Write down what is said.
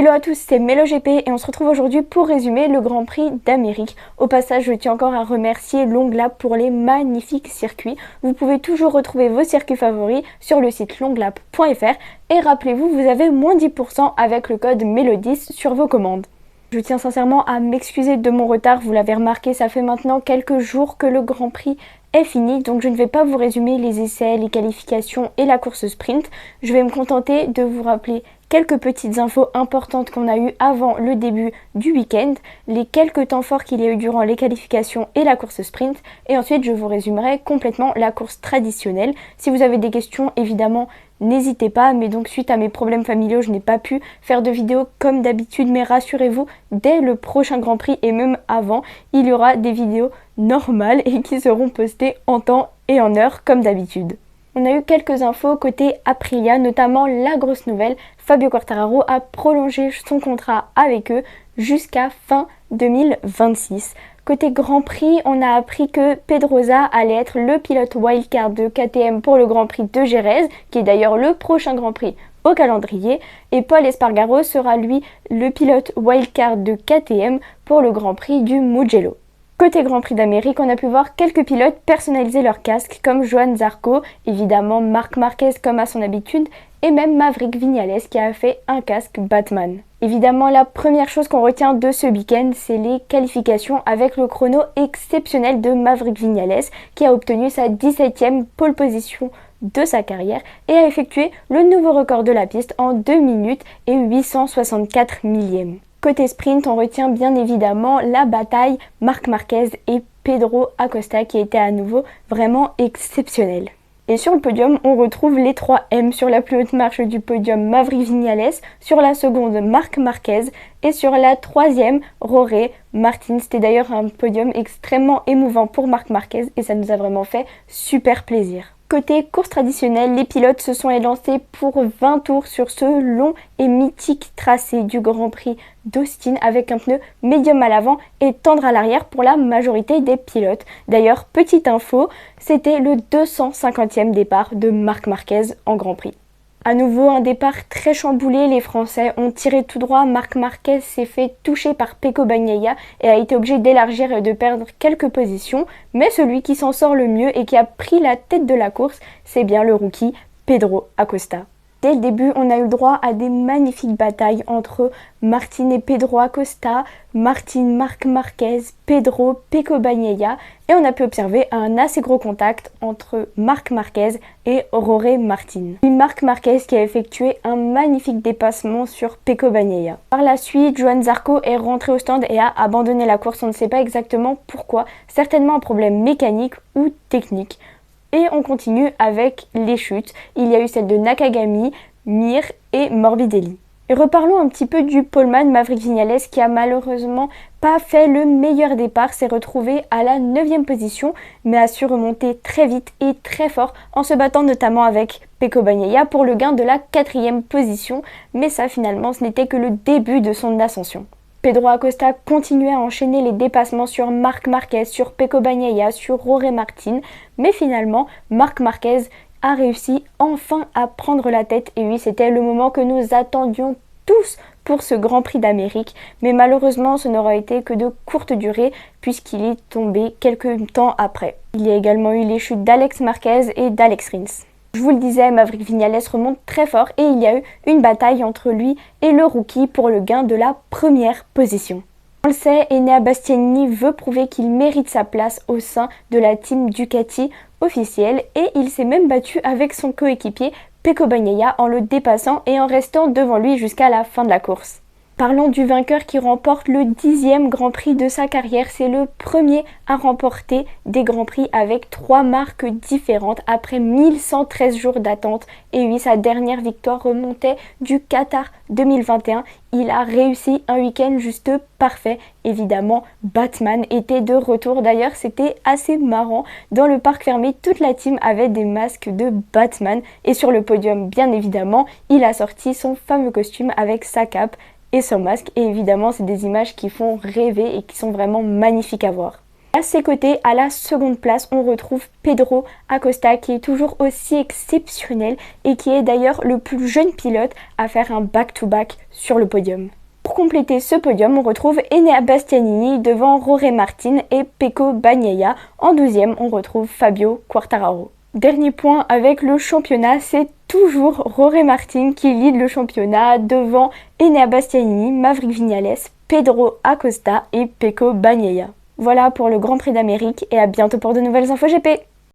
Hello à tous, c'est MeloGP et on se retrouve aujourd'hui pour résumer le Grand Prix d'Amérique. Au passage, je tiens encore à remercier Longlap pour les magnifiques circuits. Vous pouvez toujours retrouver vos circuits favoris sur le site longlap.fr et rappelez-vous, vous avez moins 10% avec le code MELO10 sur vos commandes. Je tiens sincèrement à m'excuser de mon retard, vous l'avez remarqué, ça fait maintenant quelques jours que le Grand Prix est fini, donc je ne vais pas vous résumer les essais, les qualifications et la course sprint. Je vais me contenter de vous rappeler quelques petites infos importantes qu'on a eues avant le début du week-end, les quelques temps forts qu'il y a eu durant les qualifications et la course sprint, et ensuite je vous résumerai complètement la course traditionnelle. Si vous avez des questions, évidemment, n'hésitez pas, mais donc suite à mes problèmes familiaux, je n'ai pas pu faire de vidéo comme d'habitude, mais rassurez-vous, dès le prochain Grand Prix et même avant, il y aura des vidéos normales et qui seront postées en temps et en heure comme d'habitude. On a eu quelques infos côté Aprilia, notamment la grosse nouvelle, Fabio Quartararo a prolongé son contrat avec eux jusqu'à fin 2026. Côté Grand Prix, on a appris que Pedrosa allait être le pilote wildcard de KTM pour le Grand Prix de Jerez, qui est d'ailleurs le prochain Grand Prix au calendrier, et Pol Espargaro sera lui le pilote wildcard de KTM pour le Grand Prix du Mugello. Côté Grand Prix d'Amérique, on a pu voir quelques pilotes personnaliser leur casque, comme Johann Zarco, évidemment Marc Marquez comme à son habitude, et même Maverick Viñales qui a fait un casque Batman. Évidemment, la première chose qu'on retient de ce week-end, c'est les qualifications avec le chrono exceptionnel de Maverick Viñales, qui a obtenu sa 17e pole position de sa carrière et a effectué le nouveau record de la piste en 2 minutes et 864 millièmes. Côté sprint, on retient bien évidemment la bataille Marc Marquez et Pedro Acosta qui était à nouveau vraiment exceptionnelle. Et sur le podium, on retrouve les 3 M. Sur la plus haute marche du podium, Maverick Viñales, sur la seconde, Marc Marquez et sur la troisième, Jorge Martin. C'était d'ailleurs un podium extrêmement émouvant pour Marc Marquez et ça nous a vraiment fait super plaisir. Côté course traditionnelle, les pilotes se sont élancés pour 20 tours sur ce long et mythique tracé du Grand Prix d'Austin avec un pneu médium à l'avant et tendre à l'arrière pour la majorité des pilotes. D'ailleurs, petite info, c'était le 250e départ de Marc Marquez en Grand Prix. À nouveau, un départ très chamboulé, les Français ont tiré tout droit, Marc Marquez s'est fait toucher par Pecco Bagnaia et a été obligé d'élargir et de perdre quelques positions, mais celui qui s'en sort le mieux et qui a pris la tête de la course, c'est bien le rookie Pedro Acosta. Dès le début, on a eu le droit à des magnifiques batailles entre Martin et Pedro Acosta, Martin, Marc Marquez, Pedro, Pecco Bagnaia et on a pu observer un assez gros contact entre Marc Marquez et Jorge Martin. Puis Marc Marquez qui a effectué un magnifique dépassement sur Pecco Bagnaia. Par la suite, Johann Zarco est rentré au stand et a abandonné la course, on ne sait pas exactement pourquoi, certainement un problème mécanique ou technique. Et on continue avec les chutes. Il y a eu celle de Nakagami, Mir et Morbidelli. Et reparlons un petit peu du poleman Maverick Viñales qui a malheureusement pas fait le meilleur départ, s'est retrouvé à la 9e position, mais a su remonter très vite et très fort en se battant notamment avec Pecco Bagnaia pour le gain de la 4e position. Mais ça finalement ce n'était que le début de son ascension. Pedro Acosta continuait à enchaîner les dépassements sur Marc Marquez, sur Pecco Bagnaia, sur Jorge Martin, mais finalement, Marc Marquez a réussi enfin à prendre la tête et oui, c'était le moment que nous attendions tous pour ce Grand Prix d'Amérique, mais malheureusement, ce n'aura été que de courte durée puisqu'il est tombé quelques temps après. Il y a également eu les chutes d'Alex Marquez et d'Alex Rins. Je vous le disais, Maverick Viñales remonte très fort et il y a eu une bataille entre lui et le rookie pour le gain de la 1re position. On le sait, Enea Bastianini veut prouver qu'il mérite sa place au sein de la team Ducati officielle et il s'est même battu avec son coéquipier Pecco Bagnaia en le dépassant et en restant devant lui jusqu'à la fin de la course. Parlons du vainqueur qui remporte le 10e Grand Prix de sa carrière. C'est le premier à remporter des Grands Prix avec 3 marques différentes après 1113 jours d'attente. Et oui, sa dernière victoire remontait du Qatar 2021. Il a réussi un week-end juste parfait. Évidemment, Batman était de retour. D'ailleurs, c'était assez marrant. Dans le parc fermé, toute la team avait des masques de Batman. Et sur le podium, bien évidemment, il a sorti son fameux costume avec sa cape et son masque, et évidemment c'est des images qui font rêver et qui sont vraiment magnifiques à voir. À ses côtés, à la seconde place, on retrouve Pedro Acosta qui est toujours aussi exceptionnel et qui est d'ailleurs le plus jeune pilote à faire un back-to-back sur le podium. Pour compléter ce podium, on retrouve Enea Bastianini devant Jorge Martin et Pecco Bagnaia. En 12e, on retrouve Fabio Quartararo. Dernier point avec le championnat, c'est toujours Jorge Martin qui lead le championnat devant Enea Bastianini, Maverick Viñales, Pedro Acosta et Pecco Bagnaia. Voilà pour le Grand Prix d'Amérique et à bientôt pour de nouvelles infos GP.